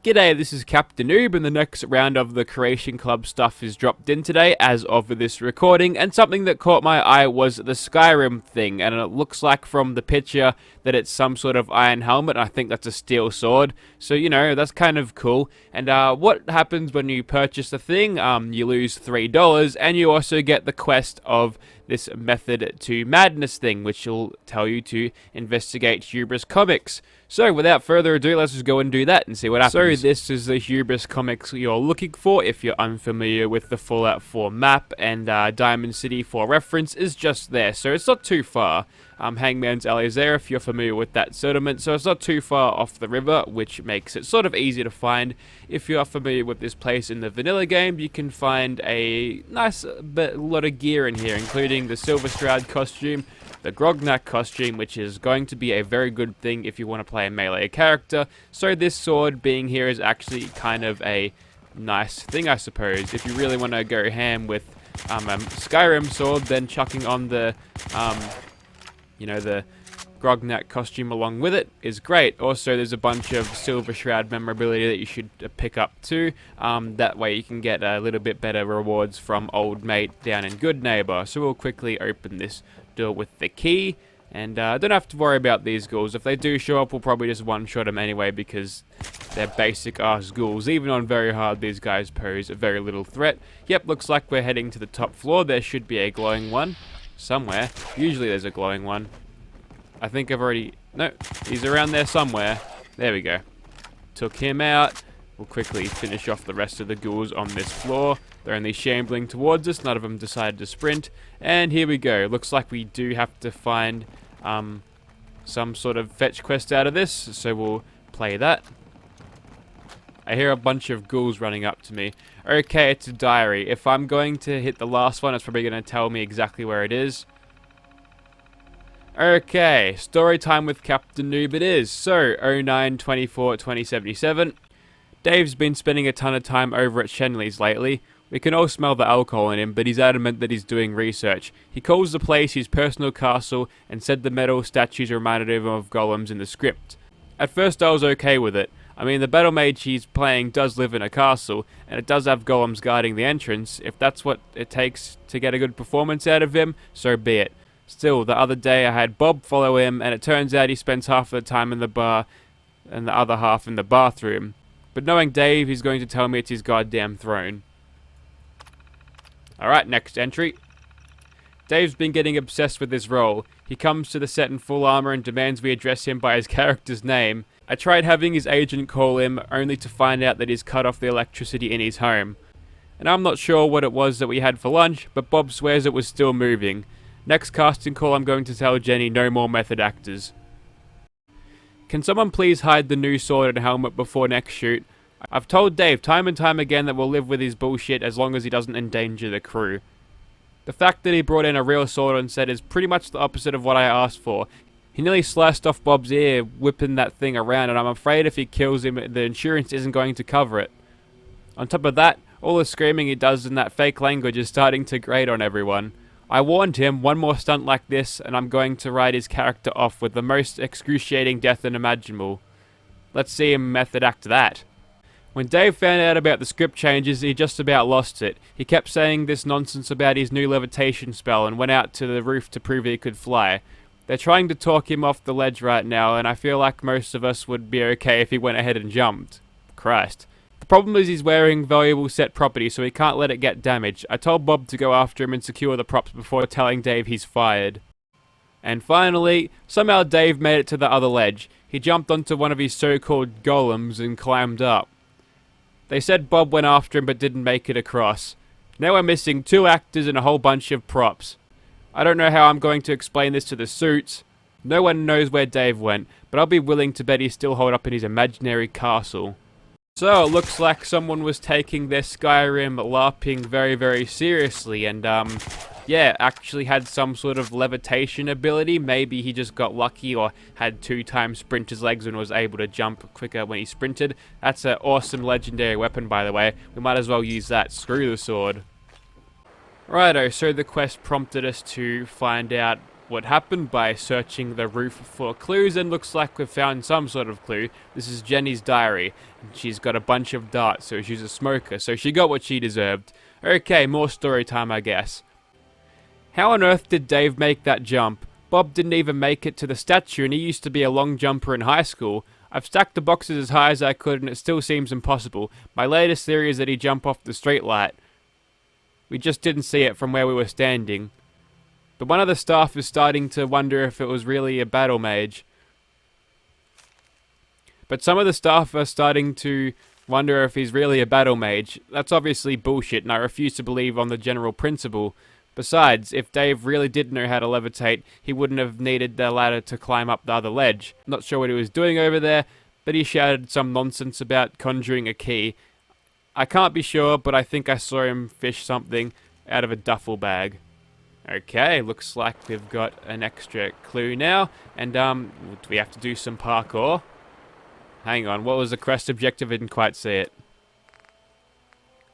G'day, this is Captain Noob, and the next round of the Creation Club stuff is dropped in today as of this recording, and something that caught my eye was the Skyrim thing, and it looks like from the picture that it's some sort of iron helmet. I think that's a steel sword, so you know, that's kind of cool. And what happens when you purchase the thing? You lose $3, and you also get the quest of this Method to Madness thing, which will tell you to investigate Hubris Comics. So without further ado, let's just go and do that and see what happens. So this is the Hubris Comics you're looking for if you're unfamiliar with the Fallout 4 map, and Diamond City for reference is just there, so it's not too far. Hangman's Alley is there if you're familiar with that settlement, so it's not too far off the river, which makes it sort of easy to find. If you are familiar with this place in the vanilla game, you can find a nice lot of gear in here, including the Silver Shroud costume, the Grognak costume, which is going to be a very good thing if you want to play a melee character. So this sword being here is actually kind of a nice thing, I suppose. If you really want to go ham with a Skyrim sword, then chucking on the the Grognak costume along with it is great. Also, there's a bunch of Silver Shroud memorabilia that you should pick up too. That way you can get a little bit better rewards from old mate down in Good Neighbor. So we'll quickly open this door with the key, and don't have to worry about these ghouls. If they do show up, we'll probably just one-shot them anyway, because they're basic-ass ghouls. Even on very hard, these guys pose a very little threat. Yep, looks like we're heading to the top floor. There should be a glowing one somewhere. Usually there's a glowing one. I think I've already... No, he's around there somewhere. There we go. Took him out. We'll quickly finish off the rest of the ghouls on this floor. They're only shambling towards us. None of them decided to sprint. And here we go. Looks like we do have to find some sort of fetch quest out of this. So we'll play that. I hear a bunch of ghouls running up to me. Okay, it's a diary. If I'm going to hit the last one, it's probably going to tell me exactly where it is. Okay, story time with Captain Noob it is. So, 09/24/2077. Dave's been spending a ton of time over at Shenley's lately. We can all smell the alcohol in him, but he's adamant that he's doing research. He calls the place his personal castle and said the metal statues reminded him of golems in the script. At first I was okay with it. I mean, the battle mage he's playing does live in a castle, and it does have golems guarding the entrance. If that's what it takes to get a good performance out of him, so be it. Still, the other day I had Bob follow him, and it turns out he spends half of the time in the bar and the other half in the bathroom. But knowing Dave, he's going to tell me it's his goddamn throne. Alright, next entry. Dave's been getting obsessed with this role. He comes to the set in full armor and demands we address him by his character's name. I tried having his agent call him, only to find out that he's cut off the electricity in his home. And I'm not sure what it was that we had for lunch, but Bob swears it was still moving. Next casting call, I'm going to tell Jenny no more method actors. Can someone please hide the new sword and helmet before next shoot? I've told Dave time and time again that we'll live with his bullshit as long as he doesn't endanger the crew. The fact that he brought in a real sword on set is pretty much the opposite of what I asked for. He nearly sliced off Bob's ear whipping that thing around, and I'm afraid if he kills him, the insurance isn't going to cover it. On top of that, all the screaming he does in that fake language is starting to grate on everyone. I warned him, one more stunt like this and I'm going to write his character off with the most excruciating death unimaginable. Let's see him method act that. When Dave found out about the script changes, he just about lost it. He kept saying this nonsense about his new levitation spell and went out to the roof to prove he could fly. They're trying to talk him off the ledge right now, and I feel like most of us would be okay if he went ahead and jumped. Christ. The problem is he's wearing valuable set property, so he can't let it get damaged. I told Bob to go after him and secure the props before telling Dave he's fired. And finally, somehow Dave made it to the other ledge. He jumped onto one of his so-called golems and climbed up. They said Bob went after him but didn't make it across. Now we're missing 2 actors and a whole bunch of props. I don't know how I'm going to explain this to the suits. No one knows where Dave went, but I'll be willing to bet he's still holed up in his imaginary castle. So, it looks like someone was taking their Skyrim LARPing very, very seriously, and, yeah, actually had some sort of levitation ability. Maybe he just got lucky or had 2 times sprinter's legs and was able to jump quicker when he sprinted. That's an awesome legendary weapon, by the way. We might as well use that. Screw the sword. Righto, so the quest prompted us to find out what happened by searching the roof for clues, and looks like we've found some sort of clue. This is Jenny's diary. She's got a bunch of darts, so she's a smoker, so she got what she deserved. Okay, more story time, I guess. How on earth did Dave make that jump? Bob didn't even make it to the statue, and he used to be a long jumper in high school. I've stacked the boxes as high as I could, and it still seems impossible. My latest theory is that he jumped off the streetlight. We just didn't see it from where we were standing. But one of the staff is starting to wonder if it was really a battle mage. But some of the staff are starting to wonder if he's really a battle mage. That's obviously bullshit, and I refuse to believe on the general principle. Besides, if Dave really did know how to levitate, he wouldn't have needed the ladder to climb up the other ledge. Not sure what he was doing over there, but he shouted some nonsense about conjuring a key. I can't be sure, but I think I saw him fish something out of a duffel bag. Okay, looks like we've got an extra clue now, and do we have to do some parkour? Hang on, what was the quest objective? I didn't quite see it.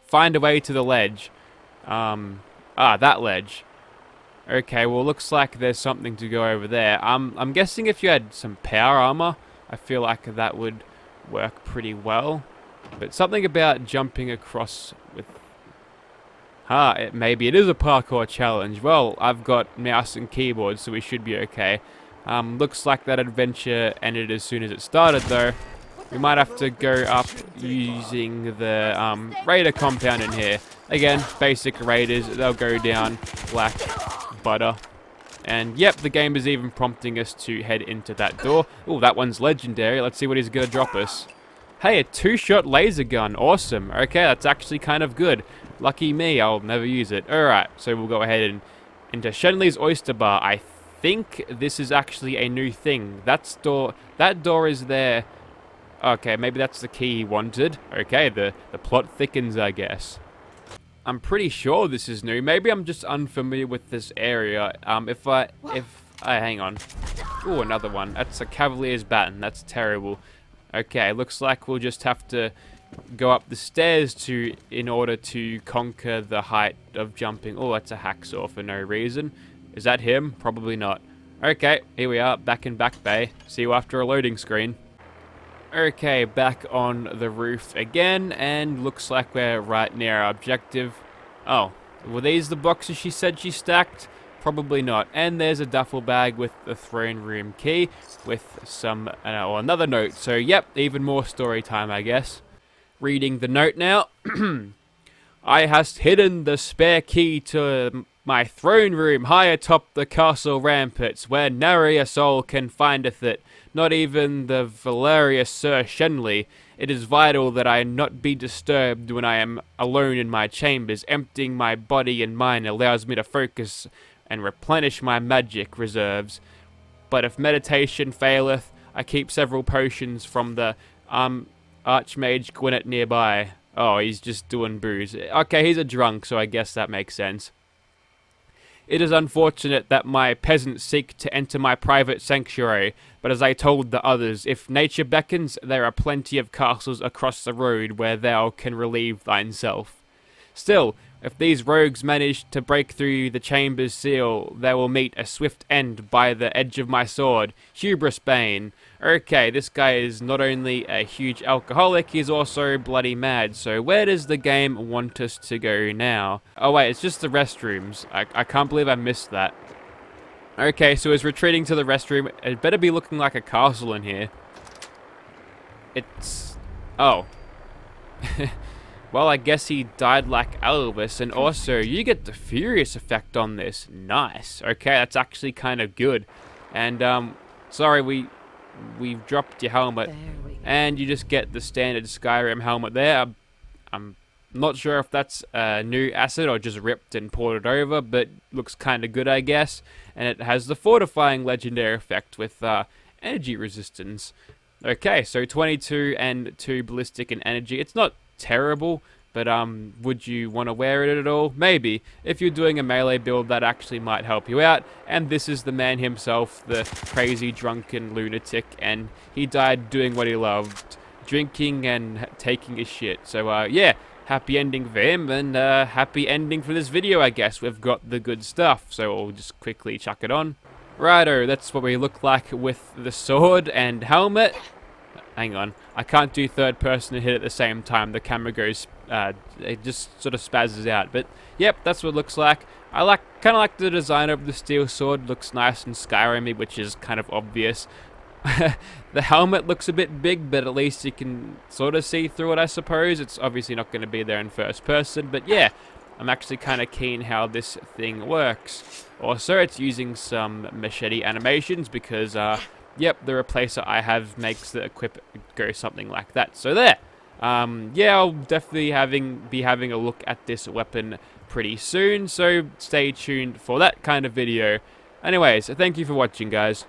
Find a way to the ledge. That ledge. Okay, well, looks like there's something to go over there. I'm guessing if you had some power armor, I feel like that would work pretty well. But something about jumping across with... maybe it is a parkour challenge. Well, I've got mouse and keyboard, so we should be okay. Looks like that adventure ended as soon as it started, though. We might have to go up using the raider compound in here. Again, basic raiders, they'll go down like butter. And yep, the game is even prompting us to head into that door. Oh, that one's legendary. Let's see what he's going to drop us. Hey, a 2-shot laser gun. Awesome. Okay, that's actually kind of good. Lucky me, I'll never use it. Alright, so we'll go ahead and into Shenley's Oyster Bar. I think this is actually a new thing. That door is there. Okay, maybe that's the key he wanted. Okay, the plot thickens, I guess. I'm pretty sure this is new. Maybe I'm just unfamiliar with this area. Hang on. Oh, another one. That's a Cavalier's Baton. That's terrible. Okay, looks like we'll just have to go up the stairs in order to conquer the height of jumping. Oh, that's a hacksaw for no reason. Is that him? Probably not. Okay, here we are, back in Back Bay. See you after a loading screen. Okay, back on the roof again, and looks like we're right near our objective. Oh, were these the boxes she said she stacked? Probably not. And there's a duffel bag with the throne room key with some, another note. So, yep, even more story time, I guess. Reading the note now. I hast hidden the spare key to my throne room high atop the castle ramparts, where nary a soul can findeth it, not even the valerious Sir Shenley. It is vital that I not be disturbed when I am alone in my chambers. Emptying my body and mind allows me to focus and replenish my magic reserves. But if meditation faileth, I keep several potions from the Archmage Gwyneth nearby. Oh, he's just doing booze. Okay, he's a drunk, so I guess that makes sense. It is unfortunate that my peasants seek to enter my private sanctuary, but as I told the others, if nature beckons, there are plenty of castles across the road where thou can relieve thyself. Still, if these rogues manage to break through the chamber's seal, they will meet a swift end by the edge of my sword. Hubris Bane. Okay, this guy is not only a huge alcoholic, he's also bloody mad. So where does the game want us to go now? Oh wait, it's just the restrooms. I can't believe I missed that. Okay, so he's retreating to the restroom. It better be looking like a castle in here. It's... oh. Well, I guess he died like Elvis, and also, you get the Furious effect on this. Nice. Okay, that's actually kind of good. And, sorry, we've dropped your helmet, and you just get the standard Skyrim helmet there. I'm not sure if that's a new asset or just ripped and ported over, but looks kind of good, I guess. And it has the fortifying legendary effect with energy resistance. Okay, so 22 and 2 ballistic and energy. It's not terrible, but would you want to wear it at all? Maybe. If you're doing a melee build, that actually might help you out. And this is the man himself, the crazy drunken lunatic, and he died doing what he loved, drinking and taking a shit. So yeah, happy ending for him, and happy ending for this video, I guess. We've got the good stuff, so we'll just quickly chuck it on. Righto, that's what we look like with the sword and helmet. Hang on, I can't do third person and hit at the same time. The camera goes, it just sort of spazzes out. But yep, that's what it looks like. I kind of like the design of the steel sword. Looks nice and Skyrim-y, which is kind of obvious. The helmet looks a bit big, but at least you can sort of see through it, I suppose. It's obviously not going to be there in first person, but yeah, I'm actually kind of keen how this thing works. Also, it's using some machete animations because, yep, the replacer I have makes the equip go something like that. So there. Yeah, I'll definitely be having a look at this weapon pretty soon, so stay tuned for that kind of video. Anyways, thank you for watching, guys.